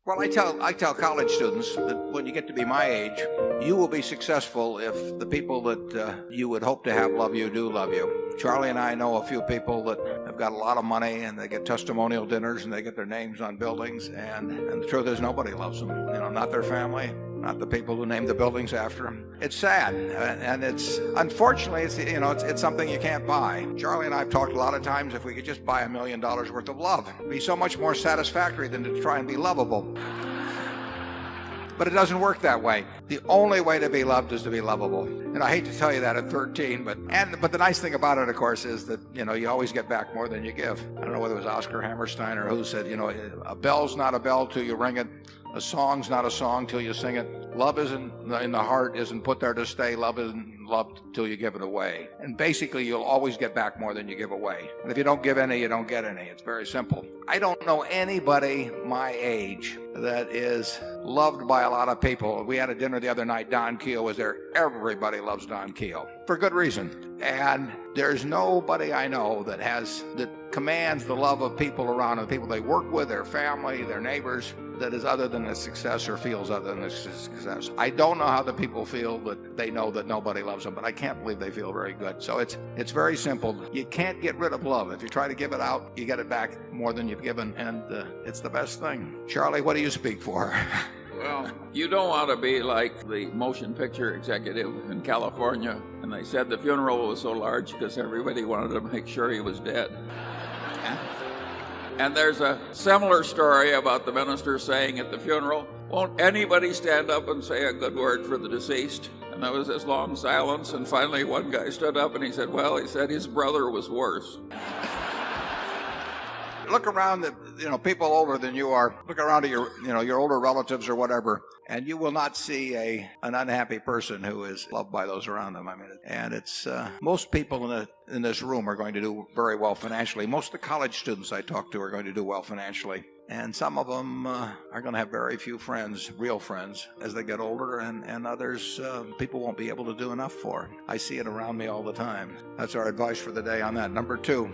Well, I tell college students that when you get to be my age, you will be successful if the people that you would hope to have love you do love you. Charlie and I know a few people that have got a lot of money and they get testimonial dinners and they get their names on buildings, and the truth is nobody loves them. Not their family, not the people who named the buildings after them. It's sad, and it's unfortunately it's something you can't buy. Charlie and I have talked a lot of times if we could just buy $1 million worth of love, it'd be so much more satisfactory than to try and be lovable. But it doesn't work that way. The only way to be loved is to be lovable. And I hate to tell you that at 13, but the nice thing about it, of course, is that you always get back more than you give. I don't know whether it was Oscar Hammerstein or who said, a bell's not a bell till you ring it. A song's not a song till you sing it. Love isn't in the heart, isn't put there to stay. Love isn't loved till you give it away. And basically, you'll always get back more than you give away. And if you don't give any, you don't get any. It's very simple. I don't know anybody my age that is loved by a lot of people. We had a dinner the other night. Don Keough was there. Everybody loves Don Keough for good reason. And there's nobody I know that commands the love of people around them, the people they work with, their family, their neighbors, that is other than a success or feels other than a success. I don't know how the people feel that they know that nobody loves them, but I can't believe they feel very good. So it's very simple. You can't get rid of love. If you try to give it out, you get it back more than you've given, and it's the best thing. Charlie, what do you speak for? Well, you don't want to be like the motion picture executive in California, and they said the funeral was so large because everybody wanted to make sure he was dead. And there's a similar story about the minister saying at the funeral, "Won't anybody stand up and say a good word for the deceased?" And there was this long silence, and finally one guy stood up and he said, he said his brother was worse. Look around at people older than you are. Look around at your older relatives or whatever, and you will not see an unhappy person who is loved by those around them. And it's most people in this room are going to do very well financially. Most of the college students I talk to are going to do well financially. And some of them are going to have very few friends, real friends, as they get older, and others people won't be able to do enough for. I see it around me all the time. That's our advice for the day on that. Number 2.